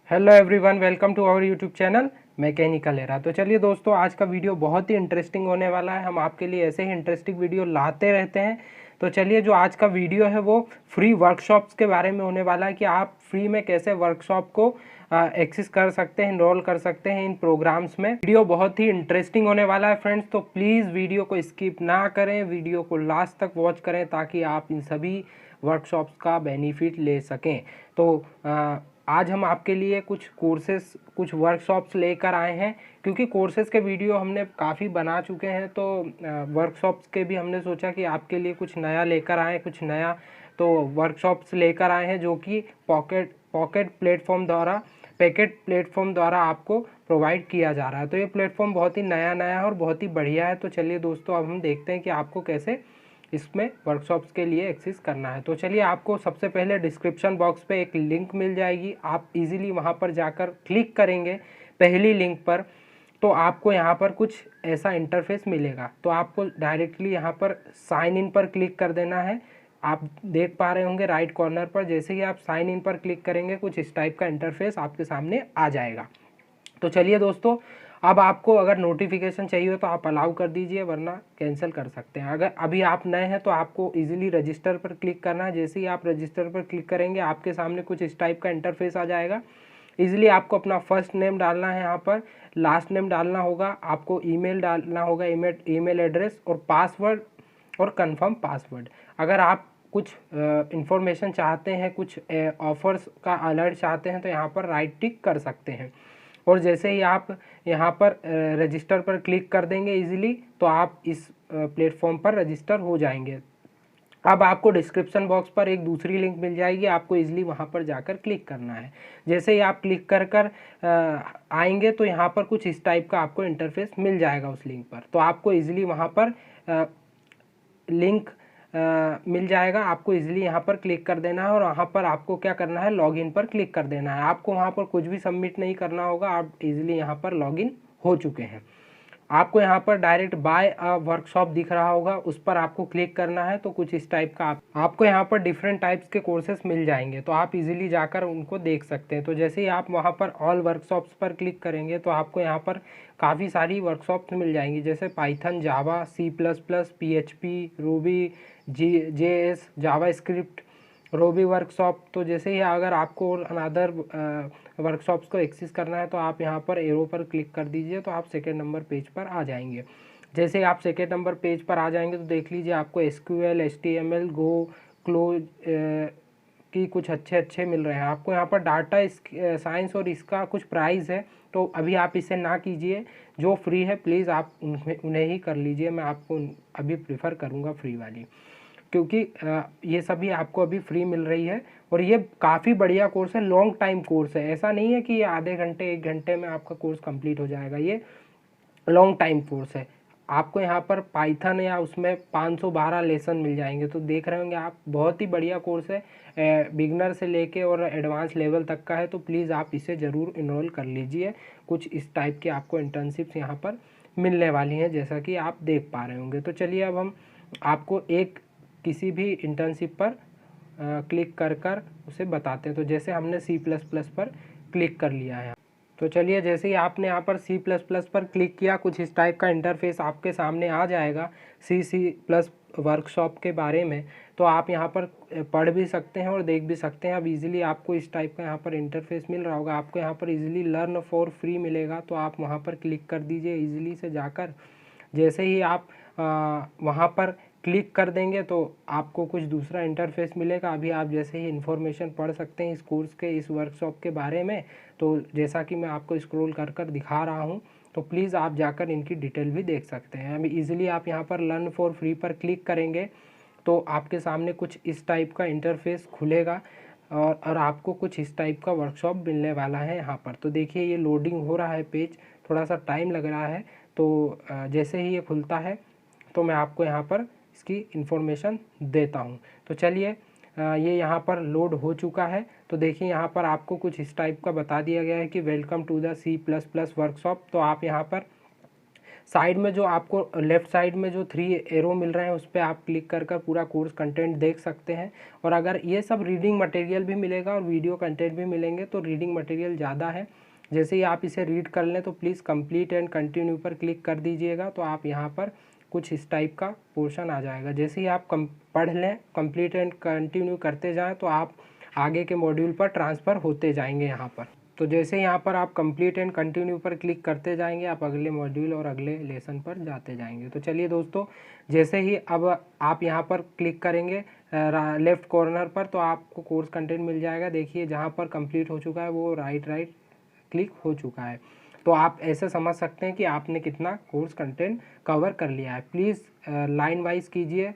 Hello everyone, welcome to our YouTube channel mechanical era. तो चलिए दोस्तों, आज का वीडियो बहुत ही इंटरेस्टिंग होने वाला है। हम आपके लिए ऐसे ही इंटरेस्टिंग वीडियो लाते रहते हैं। तो चलिए, जो आज का वीडियो है वो फ्री वर्कशॉप्स के बारे में होने वाला है कि आप फ्री में कैसे वर्कशॉप को एक्सेस कर सकते हैं, इनरोल कर सकते हैं इन प्रोग्राम्स में। वीडियो बहुत ही इंटरेस्टिंग होने वाला है फ्रेंड्स, तो प्लीज़ वीडियो को स्किप ना करें, वीडियो को लास्ट तक वॉच करें ताकि आप इन सभी वर्कशॉप्स का बेनिफिट ले सकें। तो आज हम आपके लिए कुछ कोर्सेस, कुछ वर्कशॉप्स लेकर आए हैं, क्योंकि कोर्सेज़ के वीडियो हमने काफ़ी बना चुके हैं। तो वर्कशॉप्स के भी हमने सोचा कि आपके लिए कुछ नया लेकर आए, कुछ नया। तो वर्कशॉप्स लेकर आए हैं जो कि पैकेट प्लेटफॉर्म द्वारा आपको प्रोवाइड किया जा रहा है। तो ये प्लेटफॉर्म बहुत ही नया है और बहुत ही बढ़िया है। तो चलिए दोस्तों, अब हम देखते हैं कि आपको कैसे इसमें वर्कशॉप्स के लिए एक्सेस करना है। तो चलिए, आपको सबसे पहले डिस्क्रिप्शन बॉक्स पे एक लिंक मिल जाएगी। आप इजीली वहां पर जाकर क्लिक करेंगे पहली लिंक पर, तो आपको यहाँ पर कुछ ऐसा इंटरफेस मिलेगा। तो आपको डायरेक्टली यहाँ पर साइन इन पर क्लिक कर देना है। आप देख पा रहे होंगे राइट कॉर्नर पर, जैसे ही आप साइन इन पर क्लिक करेंगे कुछ इस टाइप का इंटरफेस आपके सामने आ जाएगा। तो चलिए दोस्तों, अब आपको अगर नोटिफिकेशन चाहिए हो तो आप अलाउ कर दीजिए, वरना कैंसिल कर सकते हैं। अगर अभी आप नए हैं तो आपको इजीली रजिस्टर पर क्लिक करना है। जैसे ही आप रजिस्टर पर क्लिक करेंगे आपके सामने कुछ इस टाइप का इंटरफेस आ जाएगा। इजीली आपको अपना फर्स्ट नेम डालना है, यहाँ पर लास्ट नेम डालना होगा, आपको ईमेल डालना होगा, ईमेल एड्रेस और पासवर्ड और कंफर्म पासवर्ड। अगर आप कुछ इंफॉर्मेशन चाहते हैं, कुछ ऑफर्स का अलर्ट चाहते हैं तो यहाँ पर राइट टिक कर सकते हैं। और जैसे ही आप यहाँ पर रजिस्टर पर क्लिक कर देंगे इजीली, तो आप इस प्लेटफॉर्म पर रजिस्टर हो जाएंगे। अब आपको डिस्क्रिप्शन बॉक्स पर एक दूसरी लिंक मिल जाएगी, आपको इजीली वहाँ पर जाकर क्लिक करना है। जैसे ही आप क्लिक कर आएंगे तो यहाँ पर कुछ इस टाइप का आपको इंटरफेस मिल जाएगा उस लिंक पर। तो आपको इजीली वहाँ पर लिंक मिल जाएगा, आपको इजीली यहाँ पर क्लिक कर देना है और वहाँ पर आपको क्या करना है, लॉगिन पर क्लिक कर देना है। आपको वहाँ पर कुछ भी सबमिट नहीं करना होगा, आप इजीली यहाँ पर लॉगिन हो चुके हैं। आपको यहाँ पर डायरेक्ट बाय अ वर्कशॉप दिख रहा होगा, उस पर आपको क्लिक करना है। तो कुछ इस टाइप का आपको यहाँ पर डिफरेंट टाइप्स के कोर्सेज मिल जाएंगे, तो आप इजीली जाकर उनको देख सकते हैं। तो जैसे ही आप वहाँ पर ऑल वर्कशॉप्स पर क्लिक करेंगे तो आपको यहाँ पर काफ़ी सारी वर्कशॉप्स मिल जाएंगी, जैसे पाइथन, जावा, C++, PHP, रूबी, JS, जावा स्क्रिप्ट, रोबी वर्कशॉप। तो जैसे ही अगर आपको अनदर वर्कशॉप्स को एक्सेस करना है तो आप यहाँ पर एरो पर क्लिक कर दीजिए, तो आप सेकेंड नंबर पेज पर आ जाएंगे। जैसे ही आप सेकेंड नंबर पेज पर आ जाएंगे तो देख लीजिए आपको SQL, HTML, गो, क्लोज की कुछ अच्छे मिल रहे हैं। आपको यहाँ पर डाटा साइंस और इसका कुछ प्राइस है, तो अभी आप इसे ना कीजिए। जो फ्री है प्लीज़ आप उन्हें ही कर लीजिए। मैं आपको अभी प्रीफर करूँगा फ्री वाली, क्योंकि ये सभी आपको अभी फ्री मिल रही है। और ये काफ़ी बढ़िया कोर्स है, लॉन्ग टाइम कोर्स है। ऐसा नहीं है कि ये आधे घंटे 1 घंटे में आपका कोर्स कंप्लीट हो जाएगा, ये लॉन्ग टाइम कोर्स है। आपको यहाँ पर पाइथन या उसमें 512 लेसन मिल जाएंगे। तो देख रहे होंगे आप, बहुत ही बढ़िया कोर्स है, बिगनर से लेके और एडवांस लेवल तक का है। तो प्लीज़ आप इसे ज़रूर इनरोल कर लीजिए। कुछ इस टाइप की आपको इंटर्नशिप्स यहाँ पर मिलने वाली हैं, जैसा कि आप देख पा रहे होंगे। तो चलिए, अब हम आपको एक किसी भी इंटर्नशिप पर क्लिक कर उसे बताते हैं। तो जैसे हमने C++ पर क्लिक कर लिया है, तो चलिए, जैसे ही आपने यहाँ पर C++ पर क्लिक किया कुछ इस टाइप का इंटरफेस आपके सामने आ जाएगा C++ वर्कशॉप के बारे में। तो आप यहाँ पर पढ़ भी सकते हैं और देख भी सकते हैं। अब इजीली आपको इस टाइप का यहाँ पर इंटरफेस मिल रहा होगा, आपको यहाँ पर इजीली लर्न फॉर फ्री मिलेगा, तो आप वहाँ पर क्लिक कर दीजिए इजीली से जाकर। जैसे ही आप वहाँ पर क्लिक कर देंगे तो आपको कुछ दूसरा इंटरफेस मिलेगा। अभी आप जैसे ही इन्फॉर्मेशन पढ़ सकते हैं इस कोर्स के, इस वर्कशॉप के बारे में। तो जैसा कि मैं आपको स्क्रॉल कर दिखा रहा हूँ, तो प्लीज़ आप जाकर इनकी डिटेल भी देख सकते हैं। अभी इजीली आप यहाँ पर लर्न फॉर फ्री पर क्लिक करेंगे तो आपके सामने कुछ इस टाइप का इंटरफेस खुलेगा और आपको कुछ इस टाइप का वर्कशॉप मिलने वाला है यहाँ पर। तो देखिए, ये लोडिंग हो रहा है पेज, थोड़ा सा टाइम लग रहा है। तो जैसे ही ये खुलता है तो मैं आपको यहाँ पर इसकी इन्फॉर्मेशन देता हूँ। तो चलिए, ये यहाँ पर लोड हो चुका है। तो देखिए, यहाँ पर आपको कुछ इस टाइप का बता दिया गया है कि welcome to the C++ workshop. तो आप यहाँ पर साइड में जो आपको लेफ़्ट साइड में जो 3 एरो मिल रहे हैं उस पर आप क्लिक कर कर पूरा कोर्स कंटेंट देख सकते हैं। और अगर ये सब रीडिंग मटेरियल भी मिलेगा और वीडियो कंटेंट भी मिलेंगे, तो रीडिंग मटेरियल ज़्यादा है। जैसे ही आप इसे रीड कर लें तो प्लीज़ कंप्लीट एंड कंटिन्यू पर क्लिक कर दीजिएगा, तो आप यहाँ पर कुछ इस टाइप का पोर्शन आ जाएगा। जैसे ही आप पढ़ लें, कंप्लीट एंड कंटिन्यू करते जाएं, तो आप आगे के मॉड्यूल पर ट्रांसफ़र होते जाएंगे यहाँ पर। तो जैसे यहाँ पर आप कंप्लीट एंड कंटिन्यू पर क्लिक करते जाएंगे, आप अगले मॉड्यूल और अगले लेसन पर जाते जाएंगे। तो चलिए दोस्तों, जैसे ही अब आप यहाँ पर क्लिक करेंगे लेफ़्ट कॉर्नर पर, तो आपको कोर्स कंटेंट मिल जाएगा। देखिए जहाँ पर कंप्लीट हो चुका है वो राइट क्लिक हो चुका है। तो आप ऐसे समझ सकते हैं कि आपने कितना कोर्स कंटेंट कवर कर लिया है। प्लीज़ लाइन वाइज कीजिए,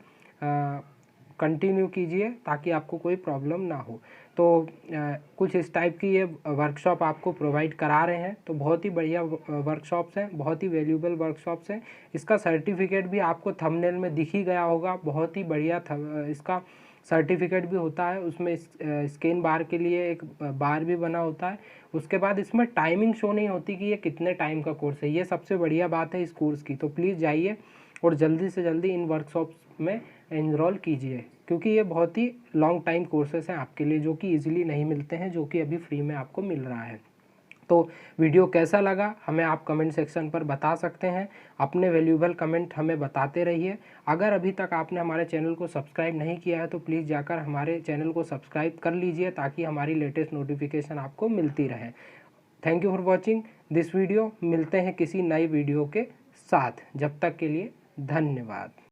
कंटिन्यू कीजिए ताकि आपको कोई प्रॉब्लम ना हो। तो कुछ इस टाइप की ये वर्कशॉप आपको प्रोवाइड करा रहे हैं। तो बहुत ही बढ़िया वर्कशॉप्स हैं, बहुत ही वैल्यूएबल वर्कशॉप्स हैं। इसका सर्टिफिकेट भी आपको थंबनेल में दिख ही गया होगा। बहुत ही बढ़िया इसका सर्टिफिकेट भी होता है। उसमें स्कैन बार के लिए एक बार भी बना होता है। उसके बाद इसमें टाइमिंग शो नहीं होती कि ये कितने टाइम का कोर्स है। ये सबसे बढ़िया बात है इस कोर्स की। तो प्लीज़ जाइए और जल्दी से जल्दी इन वर्कशॉप्स में एनरोल कीजिए, क्योंकि ये बहुत ही लॉन्ग टाइम कोर्सेस हैं आपके लिए, जो कि इजीली नहीं मिलते हैं, जो कि अभी फ्री में आपको मिल रहा है। तो वीडियो कैसा लगा हमें आप कमेंट सेक्शन पर बता सकते हैं। अपने वैल्यूएबल कमेंट हमें बताते रहिए। अगर अभी तक आपने हमारे चैनल को सब्सक्राइब नहीं किया है तो प्लीज़ जाकर हमारे चैनल को सब्सक्राइब कर लीजिए, ताकि हमारी लेटेस्ट नोटिफिकेशन आपको मिलती रहे। Thank you for watching this video. मिलते हैं किसी नई वीडियो के साथ, जब तक के लिए धन्यवाद।